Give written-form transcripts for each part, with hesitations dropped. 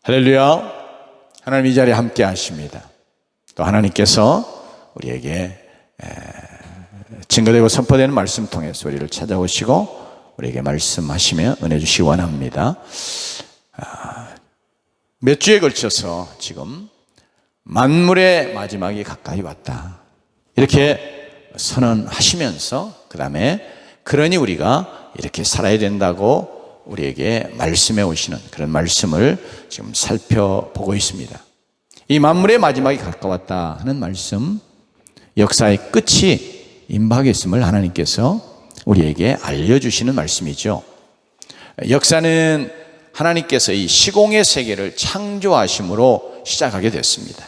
할렐루야. 하나님 이 자리에 함께 하십니다. 또 하나님께서 우리에게 증거되고 선포되는 말씀 통해서 우리를 찾아오시고 우리에게 말씀하시며 은혜 주시기 원합니다. 몇 주에 걸쳐서 지금 만물의 마지막이 가까이 왔다 이렇게 선언하시면서 그 다음에 그러니 우리가 이렇게 살아야 된다고 우리에게 말씀해 오시는 그런 말씀을 지금 살펴보고 있습니다. 이 만물의 마지막이 가까웠다 하는 말씀, 역사의 끝이 임박했음을 하나님께서 우리에게 알려주시는 말씀이죠. 역사는 하나님께서 이 시공의 세계를 창조하심으로 시작하게 됐습니다.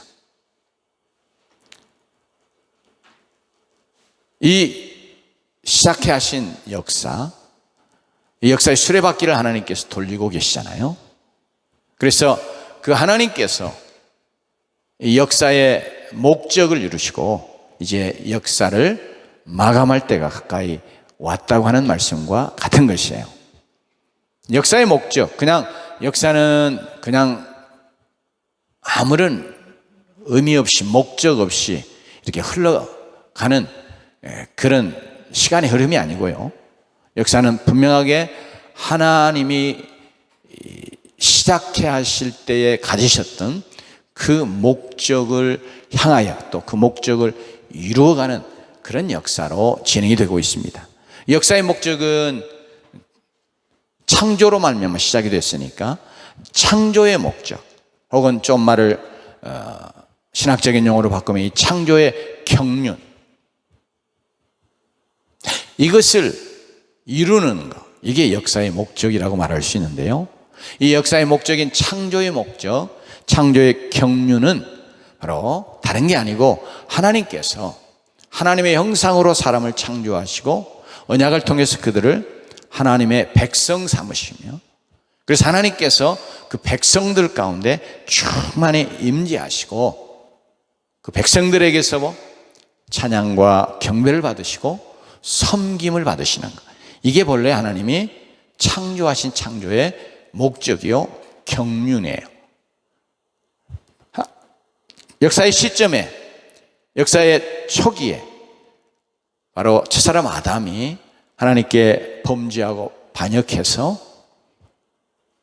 이 시작해 하신 역사, 이 역사의 수레바퀴를 하나님께서 돌리고 계시잖아요. 그래서 그 하나님께서 이 역사의 목적을 이루시고 이제 역사를 마감할 때가 가까이 왔다고 하는 말씀과 같은 것이에요. 역사의 목적, 역사는 그냥 아무런 의미 없이 목적 없이 이렇게 흘러가는 그런 시간의 흐름이 아니고요. 역사는 분명하게 하나님이 시작해 하실 때에 가지셨던 그 목적을 향하여 또 그 목적을 이루어가는 그런 역사로 진행이 되고 있습니다. 역사의 목적은 창조로 말미암아 시작이 됐으니까 창조의 목적, 혹은 좀 말을 신학적인 용어로 바꾸면 이 창조의 경륜, 이것을 이루는 것, 이게 역사의 목적이라고 말할 수 있는데요. 이 역사의 목적인 창조의 목적, 창조의 경륜은 바로 다른 게 아니고 하나님께서 하나님의 형상으로 사람을 창조하시고 언약을 통해서 그들을 하나님의 백성 삼으시며, 그래서 하나님께서 그 백성들 가운데 충만히 임재하시고 그 백성들에게서 찬양과 경배를 받으시고 섬김을 받으시는 것, 이게 본래 하나님이 창조하신 창조의 목적이요 경륜이에요. 역사의 시점에, 역사의 초기에 바로 첫사람 아담이 하나님께 범죄하고 반역해서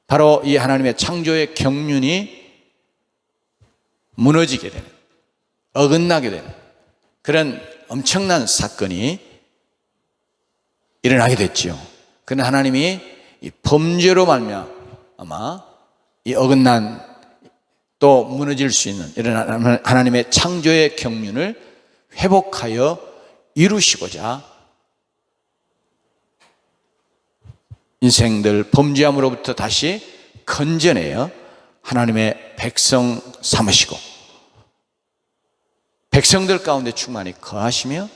바로 이 하나님의 창조의 경륜이 무너지게 되는, 어긋나게 되는 그런 엄청난 사건이 일어나게 됐죠. 그러나 하나님이 이 범죄로 말미암아 이 어긋난 또 무너질 수 있는 이런 하나님의 창조의 경륜을 회복하여 이루시고자 인생들 범죄함으로부터 다시 건져내어 하나님의 백성 삼으시고 백성들 가운데 충만히 거하시며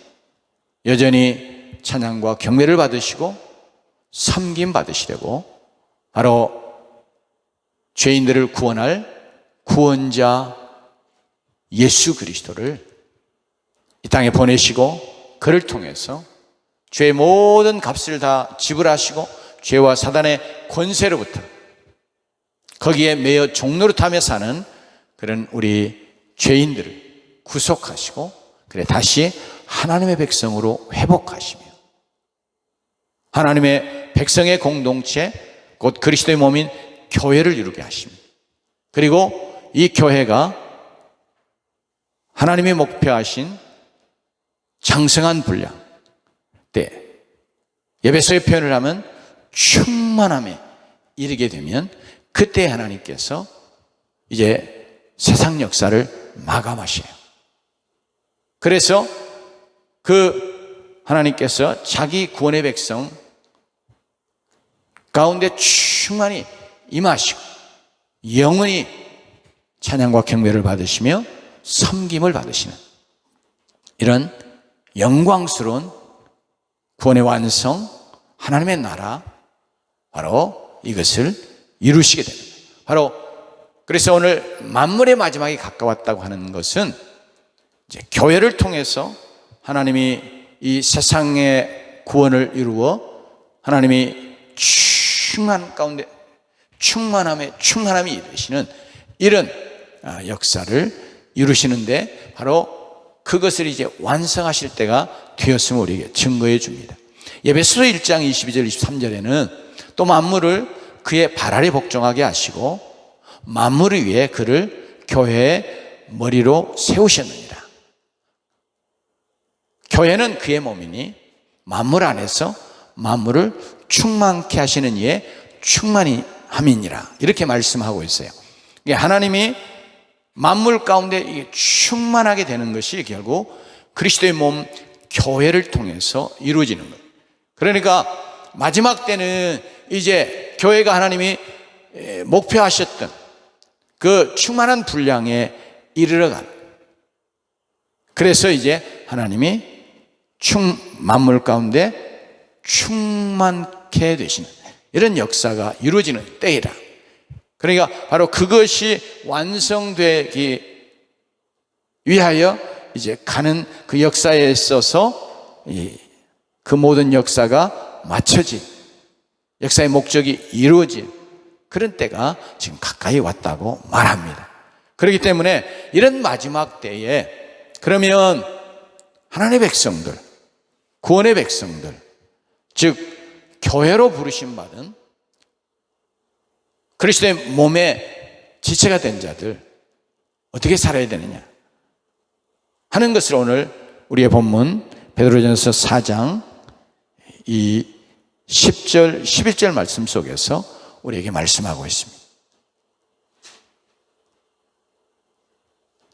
여전히 찬양과 경배를 받으시고 섬김 받으시려고 바로 죄인들을 구원할 구원자 예수 그리스도를 이 땅에 보내시고 그를 통해서 죄의 모든 값을 다 지불하시고 죄와 사단의 권세로부터 거기에 매여 종노릇하며 사는 그런 우리 죄인들을 구속하시고 그래 다시 하나님의 백성으로 회복하시며 하나님의 백성의 공동체 곧 그리스도의 몸인 교회를 이루게 하십니다. 그리고 이 교회가 하나님이 목표하신 장성한 분량 때 에베소의 표현을 하면 충만함에 이르게 되면 그때 하나님께서 이제 세상 역사를 마감하셔요. 그래서 그 하나님께서 자기 구원의 백성 가운데 충만히 임하시고 영원히 찬양과 경배를 받으시며 섬김을 받으시는 이런 영광스러운 구원의 완성, 하나님의 나라, 바로 이것을 이루시게 됩니다. 바로 그래서 오늘 만물의 마지막이 가까웠다고 하는 것은 이제 교회를 통해서 하나님이 이 세상의 구원을 이루어 하나님이 충만 가운데 충만함이 이르시는 이런 역사를 이루시는데 바로 그것을 이제 완성하실 때가 되었음을 우리에게 증거해 줍니다. 에베소서 1장 22절 23절에는 또 만물을 그의 발 아래 복종하게 하시고 만물을 위해 그를 교회의 머리로 세우셨느니라. 교회는 그의 몸이니 만물 안에서 만물을 충만케 하시는 이의 충만히 함이니라. 이렇게 말씀하고 있어요. 하나님이 만물 가운데 충만하게 되는 것이 결국 그리스도의 몸 교회를 통해서 이루어지는 거예요. 그러니까 마지막 때는 이제 교회가 하나님이 목표하셨던 그 충만한 분량에 이르러간, 그래서 이제 하나님이 만물 가운데 충만케 되시는 이런 역사가 이루어지는 때이라. 그러니까 바로 그것이 완성되기 위하여 이제 가는 그 역사에 있어서 그 모든 역사가 맞춰진, 역사의 목적이 이루어진 그런 때가 지금 가까이 왔다고 말합니다. 그렇기 때문에 이런 마지막 때에 그러면 하나님의 백성들, 구원의 백성들, 즉 교회로 부르심 받은 그리스도의 몸의 지체가 된 자들 어떻게 살아야 되느냐 하는 것을 오늘 우리의 본문 베드로전서 4장 이 10절 11절 말씀 속에서 우리에게 말씀하고 있습니다.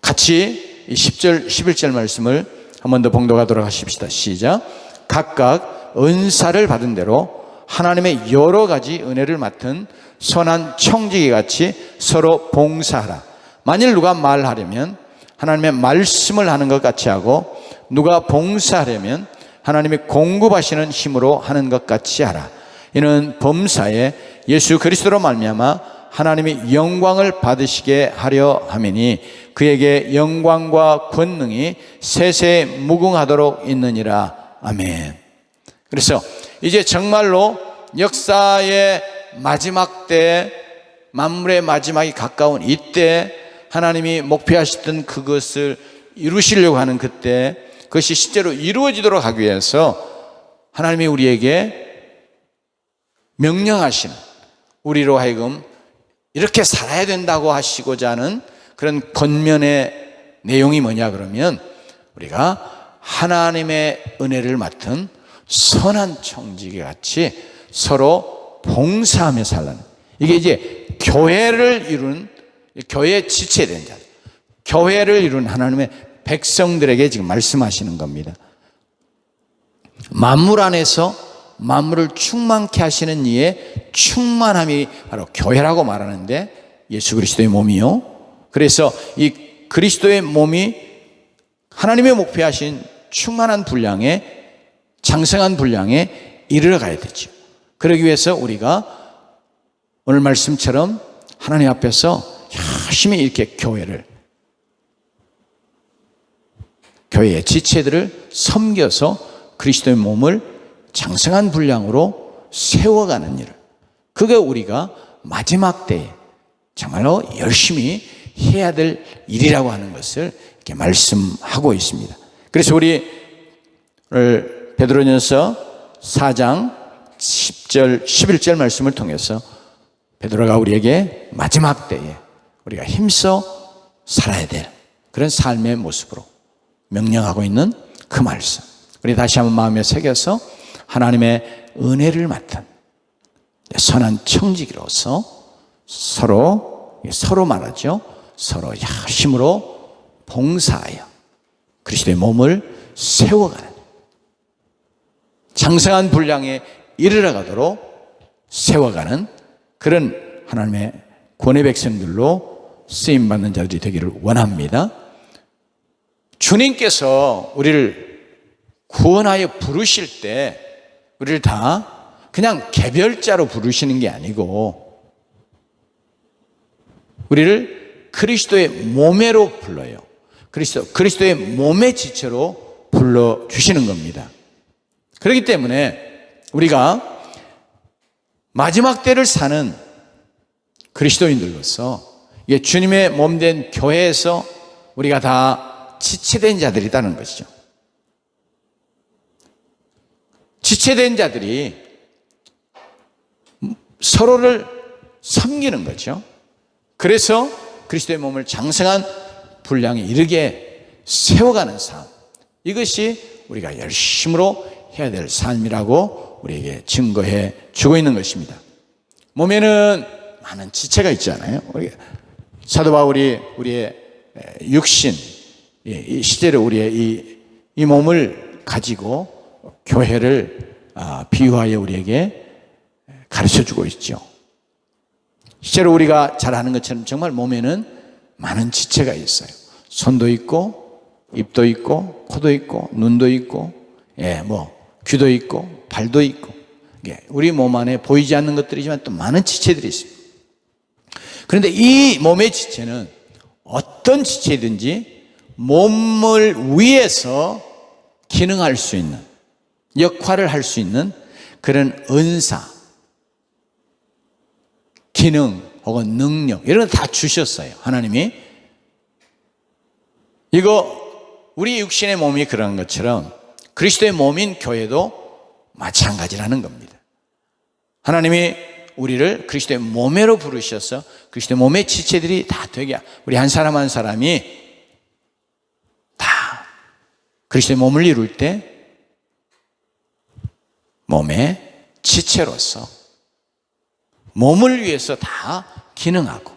같이 이 10절 11절 말씀을 한 번 더 봉독하도록 하십시다. 시작. 각각 은사를 받은 대로 하나님의 여러 가지 은혜를 맡은 선한 청지기 같이 서로 봉사하라. 만일 누가 말하려면 하나님의 말씀을 하는 것 같이 하고 누가 봉사하려면 하나님이 공급하시는 힘으로 하는 것 같이 하라. 이는 범사에 예수 그리스도로 말미암아 하나님이 영광을 받으시게 하려 함이니 그에게 영광과 권능이 세세에 무궁하도록 있느니라. 아멘. 그래서 이제 정말로 역사의 마지막 때, 만물의 마지막이 가까운 이때 하나님이 목표하셨던 그것을 이루시려고 하는 그때, 그것이 실제로 이루어지도록 하기 위해서 하나님이 우리에게 명령하시는, 우리로 하여금 이렇게 살아야 된다고 하시고자 하는 그런 권면의 내용이 뭐냐 그러면 우리가 하나님의 은혜를 맡은 선한 청지기 같이 서로 봉사하며 살라는, 이게 이제 교회를 이룬, 교회의 지체된 자, 교회를 이룬 하나님의 백성들에게 지금 말씀하시는 겁니다. 만물 안에서 만물을 충만케 하시는 이의 충만함이 바로 교회라고 말하는데, 예수 그리스도의 몸이요. 그래서 이 그리스도의 몸이 하나님의 목표하신 충만한 분량에, 장성한 분량에 이르러 가야 되죠. 그러기 위해서 우리가 오늘 말씀처럼 하나님 앞에서 열심히 이렇게 교회의 지체들을 섬겨서 그리스도의 몸을 장성한 분량으로 세워가는 일을, 그게 우리가 마지막 때에 정말로 열심히 해야 될 일이라고 하는 것을 이렇게 말씀하고 있습니다. 그래서 우리 오늘 베드로전서 4장 10절 11절 말씀을 통해서 베드로가 우리에게 마지막 때에 우리가 힘써 살아야 될 그런 삶의 모습으로 명령하고 있는 그 말씀, 우리 다시 한번 마음에 새겨서 하나님의 은혜를 맡은 선한 청지기로서 서로 말하죠. 서로 힘으로 봉사하여 그리스도의 몸을 세워가는, 장성한 분량에 이르러가도록 세워가는 그런 하나님의 권의 백성들로 쓰임받는 자들이 되기를 원합니다. 주님께서 우리를 구원하여 부르실 때 우리를 다 그냥 개별자로 부르시는 게 아니고 우리를 그리스도의 몸매로 불러요. 그리스도의 몸의 지체로 불러주시는 겁니다. 그렇기 때문에 우리가 마지막 때를 사는 그리스도인들로서 이게 주님의 몸된 교회에서 우리가 다 지체된 자들이라는 것이죠. 지체된 자들이 서로를 섬기는 거죠. 그래서 그리스도의 몸을 장성한 분량에 이르게 세워가는 삶, 이것이 우리가 열심으로 해야 될 삶이라고 우리에게 증거해 주고 있는 것입니다. 몸에는 많은 지체가 있잖아요. 사도 바울이 우리의 육신, 실제로 우리의 이 몸을 가지고 교회를 비유하여 우리에게 가르쳐 주고 있죠. 실제로 우리가 잘 아는 것처럼 정말 몸에는 많은 지체가 있어요. 손도 있고, 입도 있고, 코도 있고, 눈도 있고, 귀도 있고, 발도 있고, 우리 몸 안에 보이지 않는 것들이지만 또 많은 지체들이 있습니다. 그런데 이 몸의 지체는 어떤 지체든지 몸을 위해서 기능할 수 있는, 역할을 할 수 있는 그런 은사, 기능 혹은 능력, 이런 거 다 주셨어요. 하나님이. 이거 우리 육신의 몸이 그런 것처럼 그리스도의 몸인 교회도 마찬가지라는 겁니다. 하나님이 우리를 그리스도의 몸으로 부르셔서 그리스도의 몸의 지체들이 다 되게, 우리 한 사람 한 사람이 다 그리스도의 몸을 이룰 때 몸의 지체로서 몸을 위해서 다 기능하고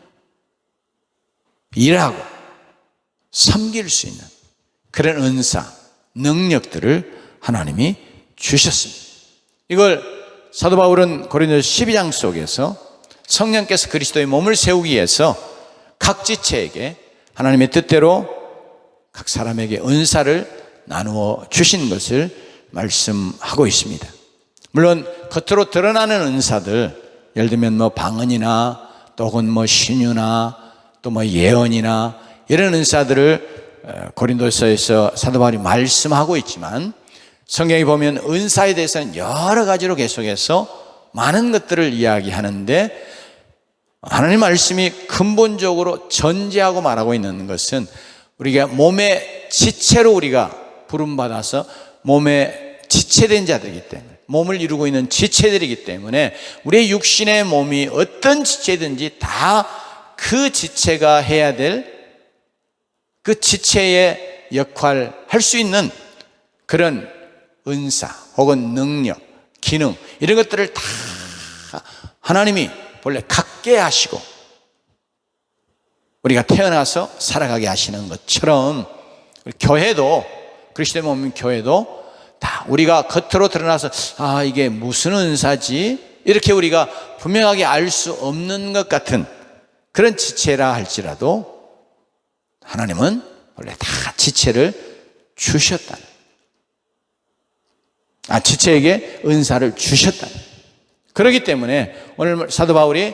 일하고 섬길 수 있는 그런 은사, 능력들을 하나님이 주셨습니다. 이걸 사도 바울은 고린도서 12장 속에서 성령께서 그리스도의 몸을 세우기 위해서 각 지체에게 하나님의 뜻대로 각 사람에게 은사를 나누어 주신 것을 말씀하고 있습니다. 물론 겉으로 드러나는 은사들, 예를 들면 방언이나 또 혹은 신유나 또 예언이나 이런 은사들을 고린도서에서 사도 바울이 말씀하고 있지만, 성경에 보면 은사에 대해서는 여러 가지로 계속해서 많은 것들을 이야기하는데, 하나님 말씀이 근본적으로 전제하고 말하고 있는 것은 우리가 몸의 지체로 우리가 부름받아서 몸의 지체된 자들이기 때문에, 몸을 이루고 있는 지체들이기 때문에 우리의 육신의 몸이 어떤 지체든지 다 그 지체가 해야 될 그 지체의 역할을 할 수 있는 그런 은사 혹은 능력, 기능, 이런 것들을 다 하나님이 본래 갖게 하시고 우리가 태어나서 살아가게 하시는 것처럼, 우리 교회도, 그리스도의 몸인 교회도 다 우리가 겉으로 드러나서 이게 무슨 은사지? 이렇게 우리가 분명하게 알 수 없는 것 같은 그런 지체라 할지라도 하나님은 원래 다 지체를 주셨다는, 지체에게 은사를 주셨다는. 그렇기 때문에 오늘 사도 바울이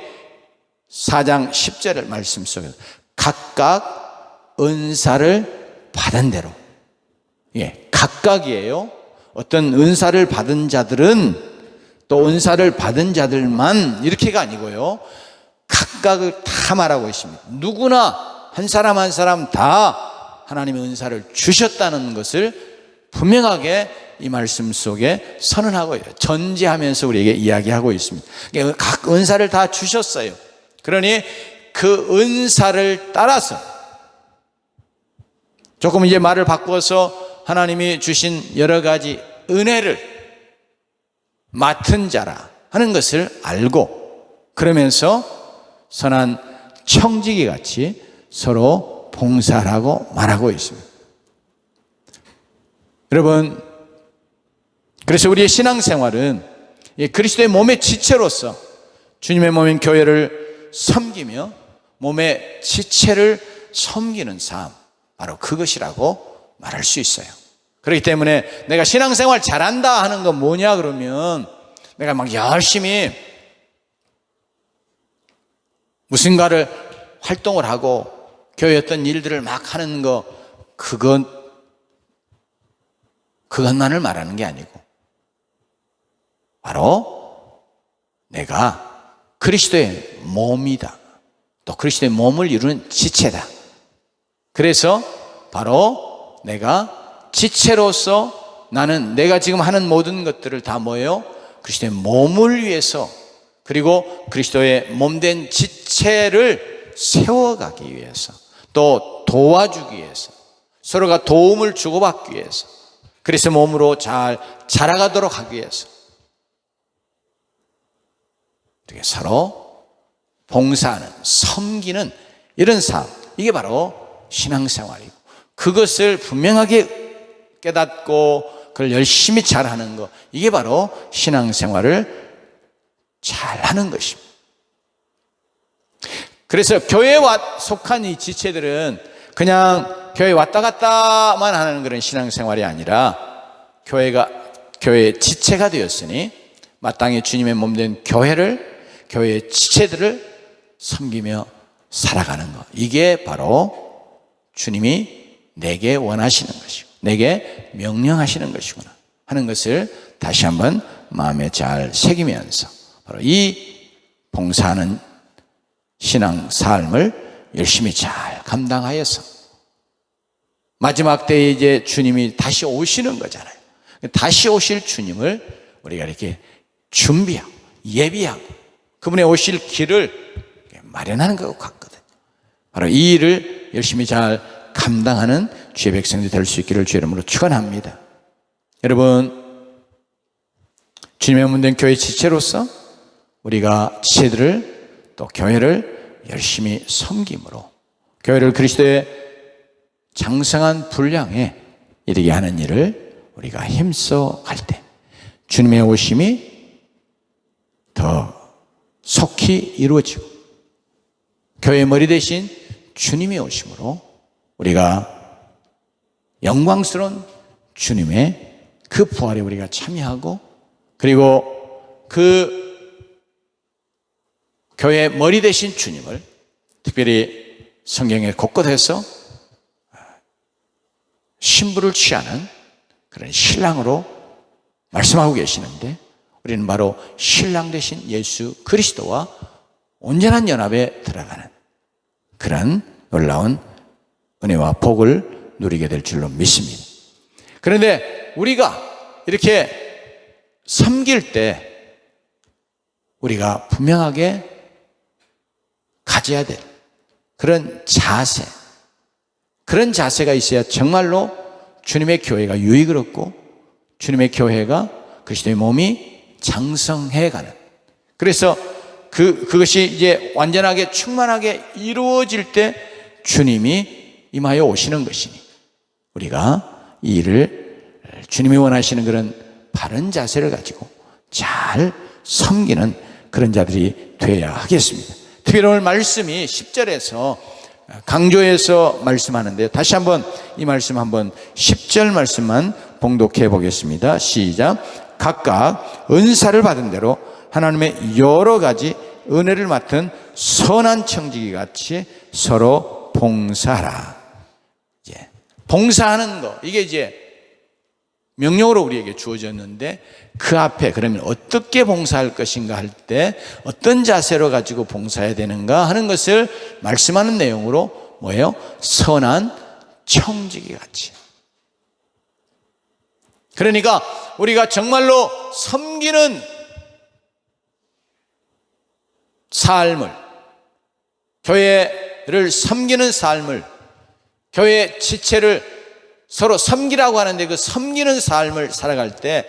4장 10절의 말씀 속에서 각각 은사를 받은 대로, 각각이에요. 어떤 은사를 받은 자들은 또 은사를 받은 자들만 이렇게가 아니고요, 각각을 다 말하고 있습니다. 누구나 한 사람 한 사람 다 하나님의 은사를 주셨다는 것을 분명하게 이 말씀 속에 선언하고 전제하면서 우리에게 이야기하고 있습니다. 각 은사를 다 주셨어요. 그러니 그 은사를 따라서, 조금 이제 말을 바꾸어서 하나님이 주신 여러 가지 은혜를 맡은 자라 하는 것을 알고, 그러면서 선한 청지기 같이 서로 봉사하라고 말하고 있습니다. 여러분, 그래서 우리의 신앙생활은 그리스도의 몸의 지체로서 주님의 몸인 교회를 섬기며 몸의 지체를 섬기는 삶, 바로 그것이라고 말할 수 있어요. 그렇기 때문에 내가 신앙생활 잘한다 하는 건 뭐냐 그러면, 내가 막 열심히 무슨가를 활동을 하고 교회 어떤 일들을 막 하는 거, 그것만을 말하는 게 아니고, 바로 내가 그리스도의 몸이다, 또 그리스도의 몸을 이루는 지체다. 그래서 바로 내가 지체로서 나는 내가 지금 하는 모든 것들을 다 뭐예요? 그리스도의 몸을 위해서, 그리고 그리스도의 몸된 지체를 세워가기 위해서, 또 도와주기 위해서, 서로가 도움을 주고받기 위해서, 그리스도 몸으로 잘 자라가도록 하기 위해서 이렇게 서로 봉사하는, 섬기는 이런 삶, 이게 바로 신앙생활이고, 그것을 분명하게 깨닫고 그걸 열심히 잘하는 것, 이게 바로 신앙생활을 잘하는 것입니다. 그래서 교회에 속한 이 지체들은 그냥 교회에 왔다 갔다만 하는 그런 신앙생활이 아니라, 교회의 지체가 되었으니 마땅히 주님의 몸된 교회의 지체들을 섬기며 살아가는 것, 이게 바로 주님이 내게 원하시는 것이고 내게 명령하시는 것이구나 하는 것을 다시 한번 마음에 잘 새기면서 바로 이 봉사하는 신앙 삶을 열심히 잘 감당하여서 마지막 때에 이제 주님이 다시 오시는 거잖아요. 다시 오실 주님을 우리가 이렇게 준비하고 예비하고 그분의 오실 길을 마련하는 것 같거든요. 바로 이 일을 열심히 잘 감당하는 주의 백성들이 될 수 있기를 주의 이름으로 축원합니다. 여러분, 주님의 몸된 교회 지체로서 우리가 지체들을 또 교회를 열심히 섬김으로 교회를 그리스도의 장성한 분량에 이르게 하는 일을 우리가 힘써 갈 때 주님의 오심이 더 속히 이루어지고 교회의 머리 대신 주님이 오심으로 우리가 영광스러운 주님의 그 부활에 우리가 참여하고, 그리고 그 교회의 머리 대신 주님을 특별히 성경에 곳곳에서 신부를 취하는 그런 신랑으로 말씀하고 계시는데, 우리는 바로 신랑 되신 예수 그리스도와 온전한 연합에 들어가는 그런 놀라운 은혜와 복을 누리게 될 줄로 믿습니다. 그런데 우리가 이렇게 섬길 때 우리가 분명하게 가져야 될 그런 자세, 그런 자세가 있어야 정말로 주님의 교회가 유익을 얻고 주님의 교회가 그리스도의 몸이 장성해가는, 그래서 그것이 이제 완전하게 충만하게 이루어질 때 주님이 임하여 오시는 것이니 우리가 이 일을 주님이 원하시는 그런 바른 자세를 가지고 잘 섬기는 그런 자들이 되어야 하겠습니다. 특별히 오늘 말씀이 10절에서 강조해서 말씀하는데, 다시 한번 이 말씀 한번 10절 말씀만 봉독해 보겠습니다. 시작. 각각 은사를 받은 대로 하나님의 여러 가지 은혜를 맡은 선한 청지기 같이 서로 봉사하라. 이제 봉사하는 거, 이게 이제 명령으로 우리에게 주어졌는데, 그 앞에 그러면 어떻게 봉사할 것인가 할 때 어떤 자세로 가지고 봉사해야 되는가 하는 것을 말씀하는 내용으로 뭐예요? 선한 청지기 같이. 그러니까 우리가 정말로 섬기는 삶을, 교회를 섬기는 삶을, 교회 지체를 서로 섬기라고 하는데 그 섬기는 삶을 살아갈 때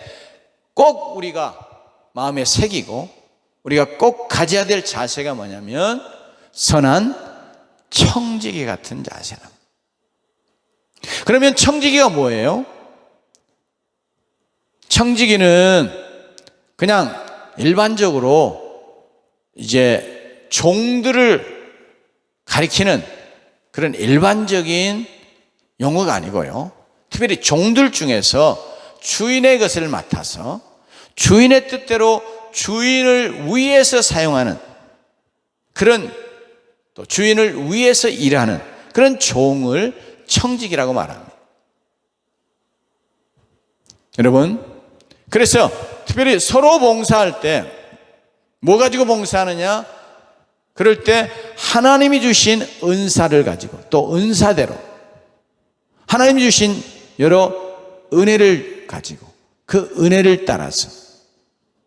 꼭 우리가 마음에 새기고 우리가 꼭 가져야 될 자세가 뭐냐면 선한 청지기 같은 자세랍니다. 그러면 청지기가 뭐예요? 청지기는 그냥 일반적으로 이제 종들을 가리키는 그런 일반적인 용어가 아니고요, 특별히 종들 중에서 주인의 것을 맡아서 주인의 뜻대로 주인을 위해서 사용하는 그런, 또 주인을 위해서 일하는 그런 종을 청지기라고 말합니다. 여러분, 그래서 특별히 서로 봉사할 때 뭐 가지고 봉사하느냐? 그럴 때 하나님이 주신 은사를 가지고 또 은사대로 하나님이 주신 여러 은혜를 가지고 그 은혜를 따라서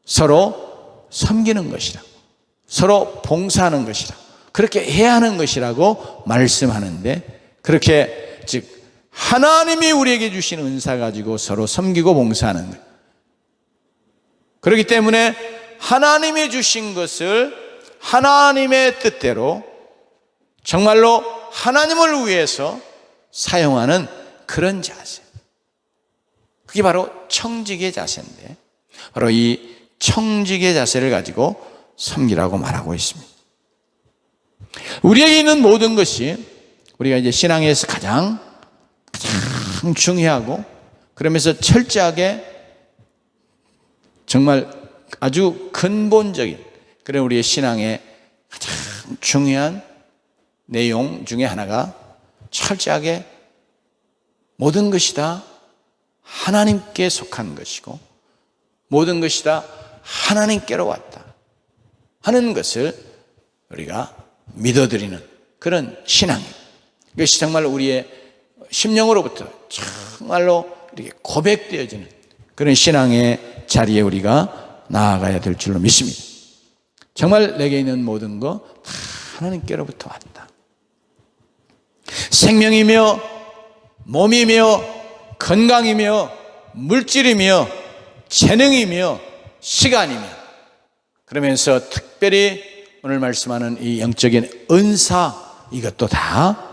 서로 섬기는 것이라, 서로 봉사하는 것이라, 그렇게 해야 하는 것이라고 말씀하는데, 그렇게 즉 하나님이 우리에게 주신 은사 가지고 서로 섬기고 봉사하는 것. 그렇기 때문에 하나님이 주신 것을 하나님의 뜻대로 정말로 하나님을 위해서 사용하는 그런 자세, 그게 바로 청지기의 자세인데, 바로 이 청지기의 자세를 가지고 섬기라고 말하고 있습니다. 우리에게 있는 모든 것이 우리가 이제 신앙에서 가장 중요하고, 그러면서 철저하게 정말 아주 근본적인 그런 우리의 신앙의 가장 중요한 내용 중에 하나가 철저하게 모든 것이 다 하나님께 속한 것이고 모든 것이 다 하나님께로 왔다 하는 것을 우리가 믿어드리는 그런 신앙입니다. 이것이 정말 우리의 심령으로부터 정말로 이렇게 고백되어지는 그런 신앙의 자리에 우리가 나아가야 될 줄로 믿습니다. 정말 내게 있는 모든 거 다 하나님께로부터 왔다. 생명이며 몸이며 건강이며 물질이며 재능이며 시간이며, 그러면서 특별히 오늘 말씀하는 이 영적인 은사, 이것도 다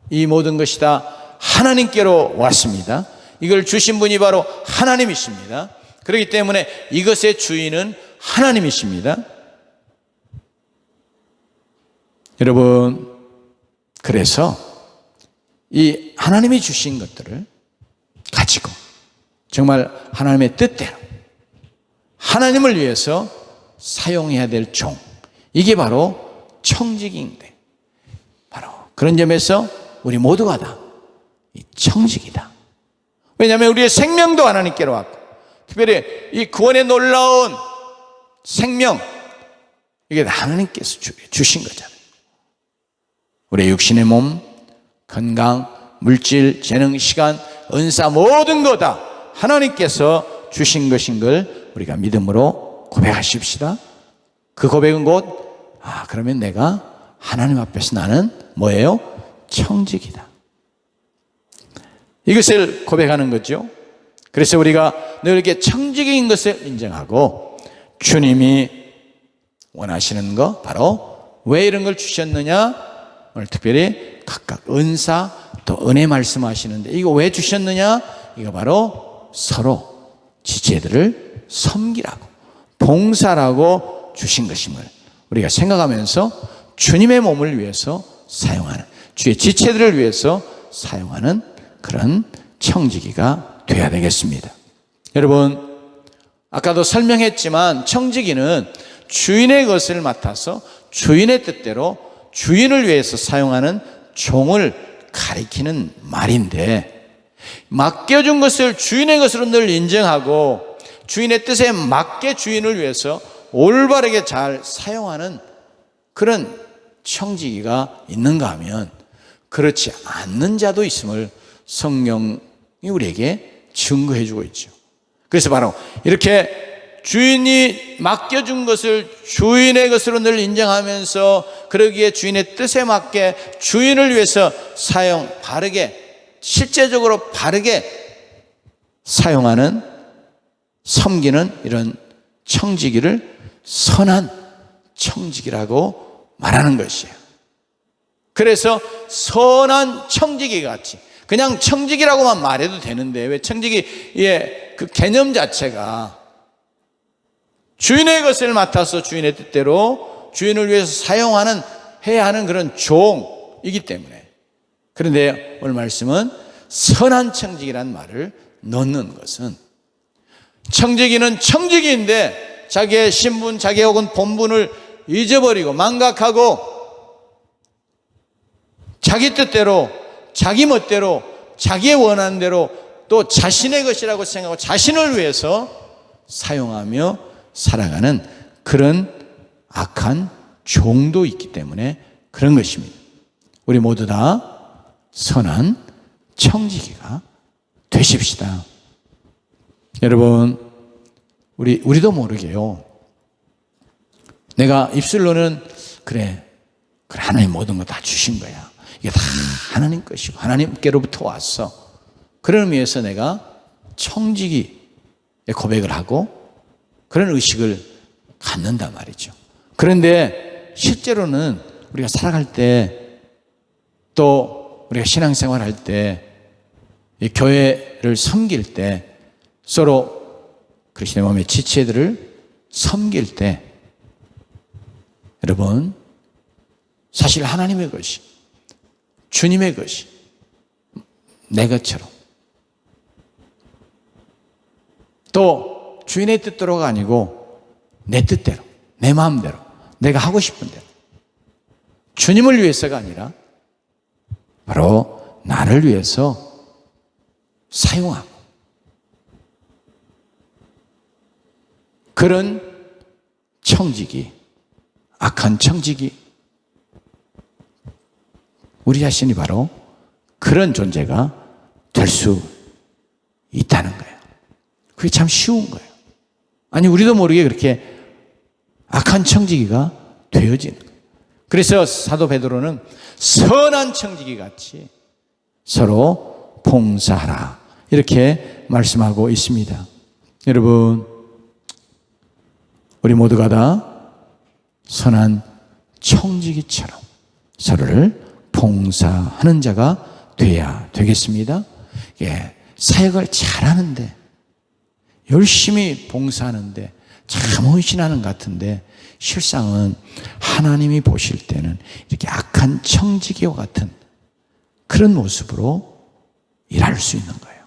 이 모든 것이 다 하나님께로 왔습니다. 이걸 주신 분이 바로 하나님이십니다. 그렇기 때문에 이것의 주인은 하나님이십니다. 여러분, 그래서 이 하나님이 주신 것들을 가지고 정말 하나님의 뜻대로 하나님을 위해서 사용해야 될 종, 이게 바로 청지기인데, 바로 그런 점에서 우리 모두가 다 이 청지기다. 왜냐하면 우리의 생명도 하나님께로 왔고, 특별히 이 구원의 놀라운 생명, 이게 하나님께서 주신 거잖아요. 우리의 육신의 몸, 건강, 물질, 재능, 시간, 은사, 모든 거 다 하나님께서 주신 것인 걸 우리가 믿음으로 고백하십시다. 그 고백은 곧, 그러면 내가 하나님 앞에서 나는 뭐예요? 청지기다. 이것을 고백하는 거죠. 그래서 우리가 늘 이렇게 청지기인 것을 인정하고, 주님이 원하시는 거, 바로 왜 이런 걸 주셨느냐, 오늘 특별히 각각 은사 또 은혜 말씀하시는데, 이거 왜 주셨느냐, 이거 바로 서로 지체들을 섬기라고 봉사라고 주신 것임을 우리가 생각하면서 주님의 몸을 위해서 사용하는, 주의 지체들을 위해서 사용하는 그런 청지기가 되어야 되겠습니다. 여러분, 아까도 설명했지만 청지기는 주인의 것을 맡아서 주인의 뜻대로 주인을 위해서 사용하는 종을 가리키는 말인데, 맡겨준 것을 주인의 것으로 늘 인정하고 주인의 뜻에 맞게 주인을 위해서 올바르게 잘 사용하는 그런 청지기가 있는가 하면 그렇지 않는 자도 있음을 성경이 우리에게 증거해 주고 있죠. 그래서 바로 이렇게 주인이 맡겨준 것을 주인의 것으로 늘 인정하면서 그러기에 주인의 뜻에 맞게 주인을 위해서 바르게, 실제적으로 바르게 사용하는, 섬기는 이런 청지기를 선한 청지기라고 말하는 것이에요. 그래서 선한 청지기 같이, 그냥 청지기라고만 말해도 되는데, 왜 청지기의 그 개념 자체가 주인의 것을 맡아서 주인의 뜻대로 주인을 위해서 해야 하는 그런 종이기 때문에. 그런데 오늘 말씀은 선한 청지기라는 말을 넣는 것은, 청지기는 청지기인데 자기의 신분, 자기 혹은 본분을 잊어버리고 망각하고 자기 뜻대로, 자기 멋대로, 자기의 원하는 대로 또 자신의 것이라고 생각하고 자신을 위해서 사용하며 살아가는 그런 악한 종도 있기 때문에 그런 것입니다. 우리 모두 다 선한 청지기가 되십시다. 여러분, 우리도 모르게요. 내가 입술로는 그래 하나님 모든 거 다 주신 거야. 이게 다 하나님 것이고 하나님께로부터 왔어. 그런 의미에서 내가 청지기의 고백을 하고 그런 의식을 갖는단 말이죠. 그런데 실제로는 우리가 살아갈 때 또 우리가 신앙생활 할 때 이 교회를 섬길 때 서로 그리스도의 몸의 지체들을 섬길 때 여러분 사실 하나님의 것이 주님의 것이 내 것처럼 또 주인의 뜻대로가 아니고 내 뜻대로 내 마음대로 내가 하고 싶은 대로 주님을 위해서가 아니라 바로 나를 위해서 사용하고 그런 청지기, 악한 청지기, 우리 자신이 바로 그런 존재가 될 수 있다는 거예요. 그게 참 쉬운 거예요. 아니 우리도 모르게 그렇게 악한 청지기가 되어지는 거예요. 그래서 사도 베드로는 선한 청지기 같이 서로 봉사하라 이렇게 말씀하고 있습니다. 여러분, 우리 모두가 다 선한 청지기처럼 서로를 봉사하는 자가 돼야 되겠습니다. 예, 사역을 잘하는데 열심히 봉사하는데 참 헌신하는 것 같은데 실상은 하나님이 보실 때는 이렇게 악한 청지기와 같은 그런 모습으로 일할 수 있는 거예요.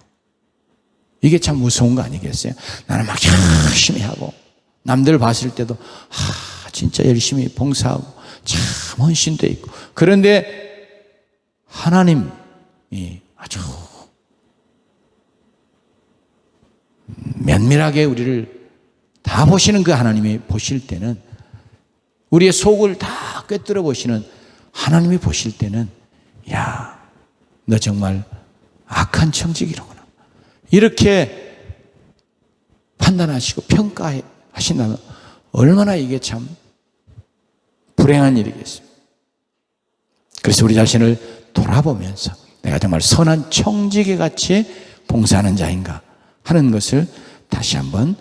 이게 참 무서운 거 아니겠어요? 나는 막 열심히 하고 남들 봤을 때도 진짜 열심히 봉사하고 참 헌신돼 있고 그런데 하나님이 아주 면밀하게 우리를 다 보시는 그 하나님이 보실 때는 우리의 속을 다 꿰뚫어 보시는 하나님이 보실 때는 야, 너 정말 악한 청지기로구나 이렇게 판단하시고 평가하신다면 얼마나 이게 참 불행한 일이겠어요. 그래서 우리 자신을 돌아보면서 내가 정말 선한 청지기 같이 봉사하는 자인가 하는 것을 다시 한번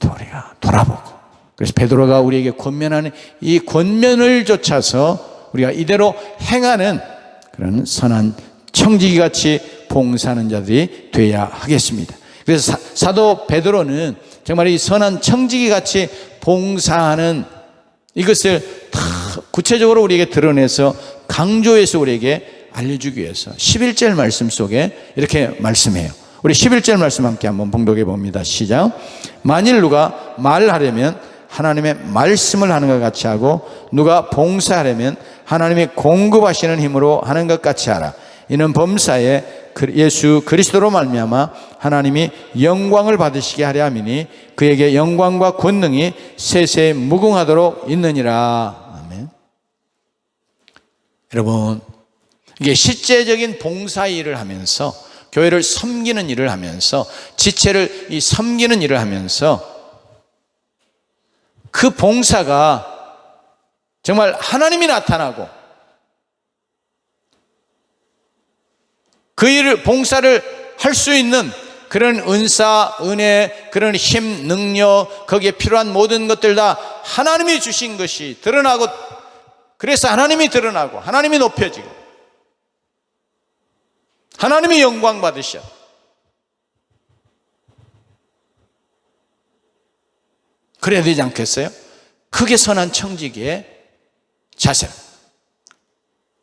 우리가 돌아보고 그래서 베드로가 우리에게 권면하는 이 권면을 좇아서 우리가 이대로 행하는 그런 선한 청지기 같이 봉사하는 자들이 되어야 하겠습니다. 그래서 사도 베드로는 정말 이 선한 청지기 같이 봉사하는 이것을 다 구체적으로 우리에게 드러내서 강조해서 우리에게 알려주기 위해서 11절 말씀 속에 이렇게 말씀해요. 우리 11절 말씀 함께 한번 봉독해 봅니다. 시작. 만일 누가 말하려면 하나님의 말씀을 하는 것 같이 하고 누가 봉사하려면 하나님이 공급하시는 힘으로 하는 것 같이 하라. 이는 범사에 예수 그리스도로 말미암아 하나님이 영광을 받으시게 하려 함이니 그에게 영광과 권능이 세세에 무궁하도록 있느니라. 아멘. 여러분, 이게 실제적인 봉사 일을 하면서 교회를 섬기는 일을 하면서 지체를 섬기는 일을 하면서 그 봉사가 정말 하나님이 나타나고 그 일을 봉사를 할 수 있는 그런 은사, 은혜, 그런 힘, 능력 거기에 필요한 모든 것들 다 하나님이 주신 것이 드러나고 그래서 하나님이 드러나고 하나님이 높여지고 하나님이 영광 받으셔. 그래야 되지 않겠어요? 그게 선한 청지기의 자세.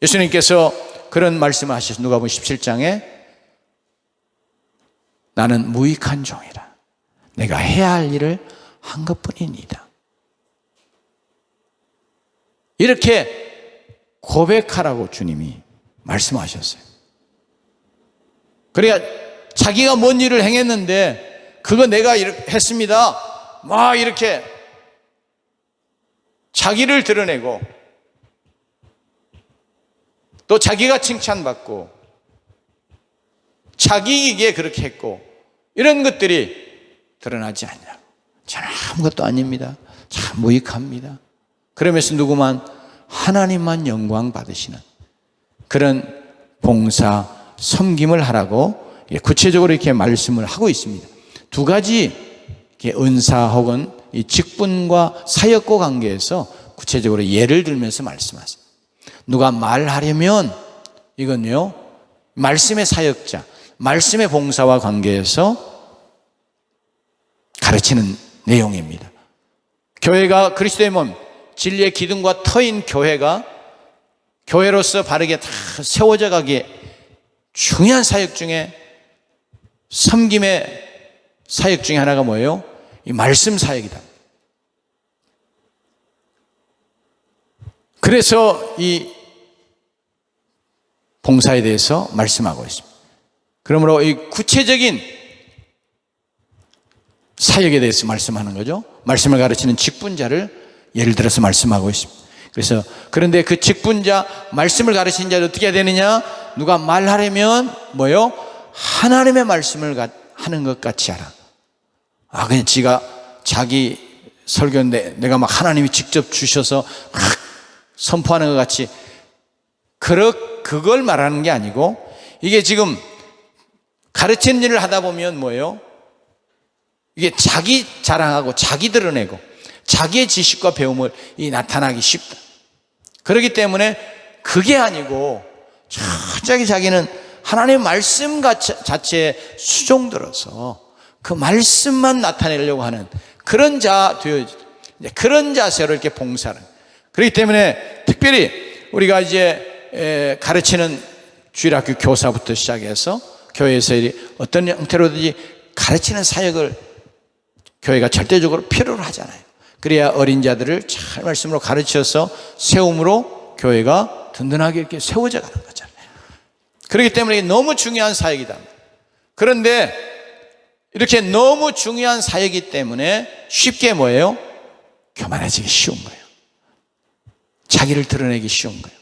예수님께서 그런 말씀을 하셔서 누가복음 17장에 나는 무익한 종이라. 내가 해야 할 일을 한 것뿐이니이다. 이렇게 고백하라고 주님이 말씀하셨어요. 그러니까 자기가 뭔 일을 행했는데 그거 내가 했습니다. 막 이렇게 자기를 드러내고 또 자기가 칭찬받고 자기에게 그렇게 했고 이런 것들이 드러나지 않냐고. 저는 아무것도 아닙니다. 참 무익합니다. 그러면서 누구만 하나님만 영광 받으시는 그런 봉사 섬김을 하라고 구체적으로 이렇게 말씀을 하고 있습니다. 두 가지 은사 혹은 이 직분과 사역과 관계에서 구체적으로 예를 들면서 말씀하세요. 누가 말하려면 이건요, 말씀의 사역자, 말씀의 봉사와 관계에서 가르치는 내용입니다. 교회가 그리스도의 몸, 진리의 기둥과 터인 교회가 교회로서 바르게 다 세워져 가기에 중요한 사역 중에 섬김의 사역 중에 하나가 뭐예요? 이 말씀 사역이다. 그래서 이 봉사에 대해서 말씀하고 있습니다. 그러므로 이 구체적인 사역에 대해서 말씀하는 거죠. 말씀을 가르치는 직분자를 예를 들어서 말씀하고 있습니다. 그래서 그런데 그 직분자, 말씀을 가르치는 자도 어떻게 해야 되느냐? 누가 말하려면 뭐요? 하나님의 말씀을 하는 것 같이 하라. 그냥 지가 자기 설교인데 내가 막 하나님이 직접 주셔서 막 선포하는 것 같이 그걸 말하는 게 아니고, 이게 지금 가르치는 일을 하다 보면 뭐예요? 이게 자기 자랑하고 자기 드러내고 자기의 지식과 배움을 나타나기 쉽다. 그렇기 때문에 그게 아니고 철저하게 자기는 하나님의 말씀 자체에 수종들어서 그 말씀만 나타내려고 하는 그런 그런 자세로 이렇게 봉사를. 그렇기 때문에 특별히 우리가 이제 가르치는 주일학교 교사부터 시작해서 교회에서 어떤 형태로든지 가르치는 사역을 교회가 절대적으로 필요로 하잖아요. 그래야 어린 자들을 잘 말씀으로 가르쳐서 세움으로 교회가 든든하게 이렇게 세워져 가는 거잖아요. 그렇기 때문에 이게 너무 중요한 사역이다. 그런데 이렇게 너무 중요한 사역이기 때문에 쉽게 뭐예요? 교만해지기 쉬운 거예요. 자기를 드러내기 쉬운 거예요.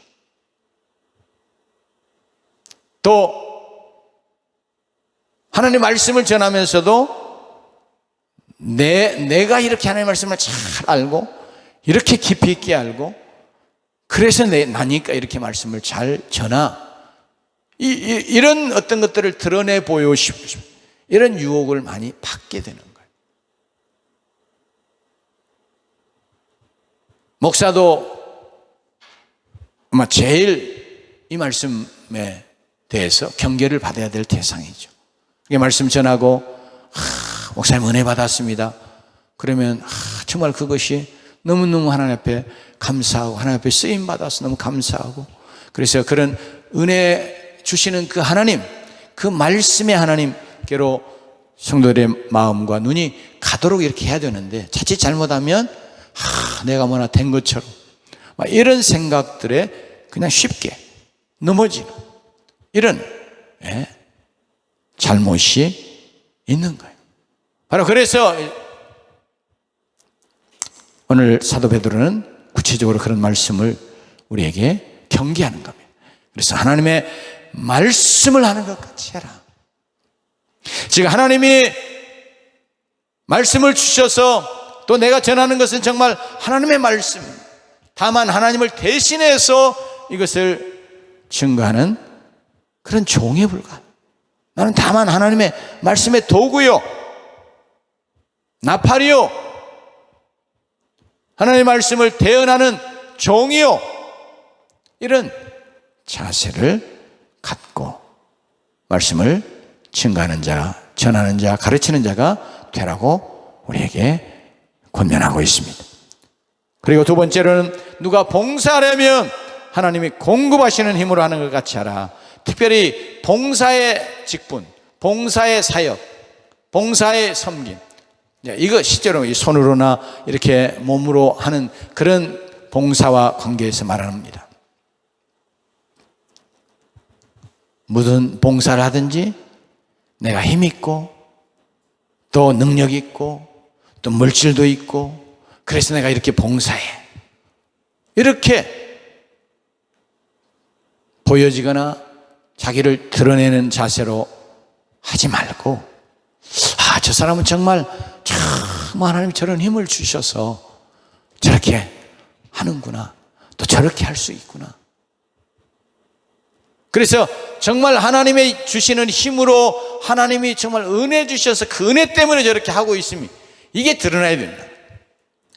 또 하나님 말씀을 전하면서도 내가 이렇게 하나님의 말씀을 잘 알고 이렇게 깊이 있게 알고 그래서 나니까 이렇게 말씀을 잘 전하, 이런 어떤 것들을 드러내 보여 싶고 이런 유혹을 많이 받게 되는 거예요. 목사도 아마 제일 이 말씀에 대해서 경계를 받아야 될 대상이죠. 이게 말씀 전하고 목사님 은혜 받았습니다. 그러면 정말 그것이 너무너무 하나님 앞에 감사하고 하나님 앞에 쓰임 받아서 너무 감사하고, 그래서 그런 은혜 주시는 그 하나님, 그 말씀의 하나님께로 성도들의 마음과 눈이 가도록 이렇게 해야 되는데, 자칫 잘못하면 내가 뭐나 된 것처럼 이런 생각들에 그냥 쉽게 넘어지는 이런 잘못이 있는 거예요. 바로 그래서 오늘 사도 베드로는 구체적으로 그런 말씀을 우리에게 경계하는 겁니다. 그래서 하나님의 말씀을 하는 것 같이 해라. 지금 하나님이 말씀을 주셔서 또 내가 전하는 것은 정말 하나님의 말씀, 다만 하나님을 대신해서 이것을 증거하는 그런 종에 불과한, 나는 다만 하나님의 말씀의 도구요, 나팔이요, 하나님의 말씀을 대언하는 종이요, 이런 자세를 갖고 말씀을 증거하는 자, 전하는 자, 가르치는 자가 되라고 우리에게 권면하고 있습니다. 그리고 두 번째로는 누가 봉사하려면 하나님이 공급하시는 힘으로 하는 것 같이 하라. 특별히 봉사의 직분, 봉사의 사역, 봉사의 섬김, 이거 실제로 이 손으로나 이렇게 몸으로 하는 그런 봉사와 관계에서 말합니다. 무슨 봉사를 하든지 내가 힘 있고 또 능력 있고 또 물질도 있고 그래서 내가 이렇게 봉사해. 이렇게 보여지거나 자기를 드러내는 자세로 하지 말고, 저 사람은 정말 하나님이 저런 힘을 주셔서 저렇게 하는구나, 또 저렇게 할 수 있구나. 그래서 정말 하나님의 주시는 힘으로 하나님이 정말 은혜 주셔서 그 은혜 때문에 저렇게 하고 있으면 이게 드러나야 된다.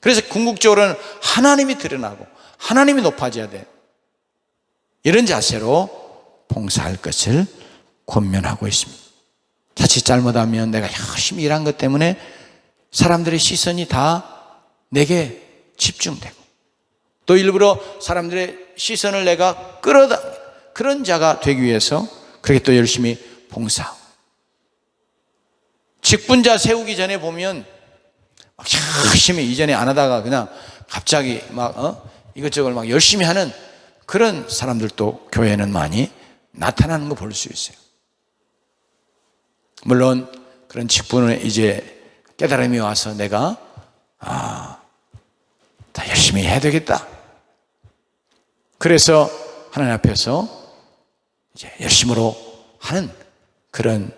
그래서 궁극적으로는 하나님이 드러나고 하나님이 높아져야 돼. 이런 자세로 봉사할 것을 권면하고 있습니다. 자칫 잘못하면 내가 열심히 일한 것 때문에 사람들의 시선이 다 내게 집중되고, 또 일부러 사람들의 시선을 내가 끌어다, 그런 자가 되기 위해서 그렇게 또 열심히 봉사하고, 직분자 세우기 전에 보면 막 열심히 이전에 안 하다가 그냥 갑자기 막 이것저것 막 열심히 하는 그런 사람들도 교회에는 많이 나타나는 거 볼 수 있어요. 물론 그런 직분에 이제 깨달음이 와서 내가 다 열심히 해야 되겠다, 그래서 하나님 앞에서 이제 열심으로 하는 그런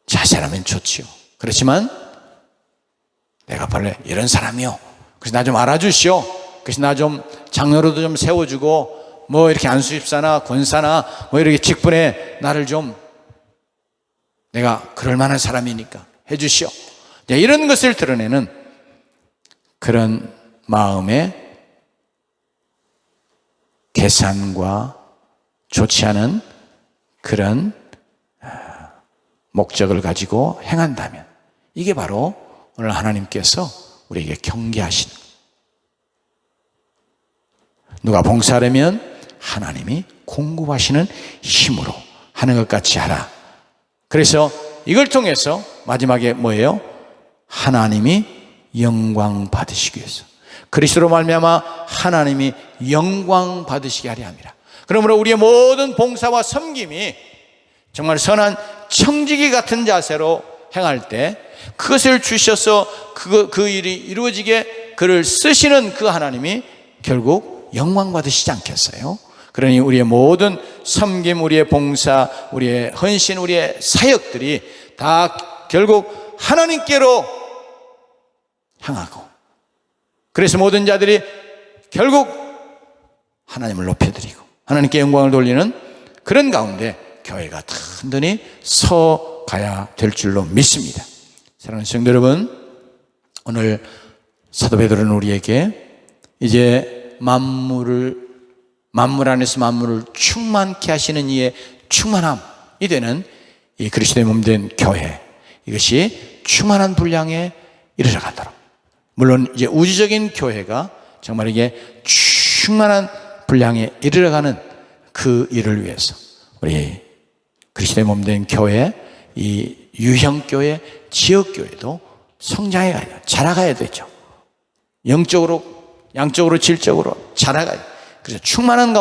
자세라면 좋지요. 그렇지만 내가 원래 이런 사람이요, 그래서 나 좀 알아주시오, 그래서 나 좀 장로로도 좀 세워주고, 뭐 이렇게 안수집사나 권사나 뭐 이렇게 직분에 나를 좀, 내가 그럴 만한 사람이니까 해주시오, 이런 것을 드러내는 그런 마음의 계산과 좋지 않은 그런 목적을 가지고 행한다면, 이게 바로 오늘 하나님께서 우리에게 경계하시는, 누가 봉사하려면 하나님이 공급하시는 힘으로 하는 것 같이 하라. 그래서 이걸 통해서 마지막에 뭐예요? 하나님이 영광 받으시기 위해서, 그리스도로 말미암아 하나님이 영광 받으시게 하려 함이라. 그러므로 우리의 모든 봉사와 섬김이 정말 선한 청지기 같은 자세로 행할 때 그것을 주셔서 그 일이 이루어지게 그를 쓰시는 그 하나님이 결국 영광 받으시지 않겠어요? 그러니 우리의 모든 섬김, 우리의 봉사, 우리의 헌신, 우리의 사역들이 다 결국 하나님께로 향하고, 그래서 모든 자들이 결국 하나님을 높여드리고 하나님께 영광을 돌리는 그런 가운데 교회가 단단히 서 가야 될 줄로 믿습니다. 사랑하는 성도 여러분, 오늘 사도 베드로는 우리에게 이제 만물 안에서 만물을 충만케 하시는 이의 충만함이 되는 이 그리스도의 몸 된 교회, 이것이 충만한 분량에 이르러 가도록, 물론 이제 우주적인 교회가 정말 이게 충만한 분량에 이르러가는 그 일을 위해서 우리 그리스도의 몸 된 교회, 이 유형교회, 지역교회도 성장해 가야 돼요. 자라가야 되죠. 영적으로, 양적으로, 질적으로 자라가야 돼요. 그래서 충만한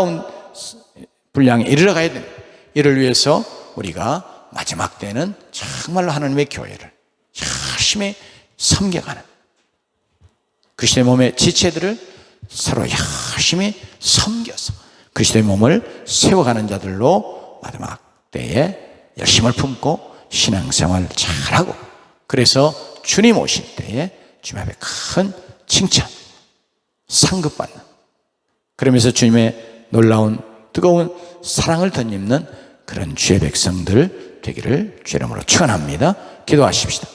분량에 이르러가야 됩니다. 이를 위해서 우리가 마지막 때는 정말로 하나님의 교회를 열심히 섬겨가는, 그리스도의 몸의 지체들을 서로 열심히 섬겨서 그리스도의 몸을 세워가는 자들로 마지막 때에 열심을 품고 신앙생활 잘하고, 그래서 주님 오실 때에 주님 앞에 큰 칭찬, 상급받는, 그러면서 주님의 놀라운 뜨거운 사랑을 덧입는 그런 주의 백성들 되기를 주의 이름으로 축원합니다. 기도하십시다.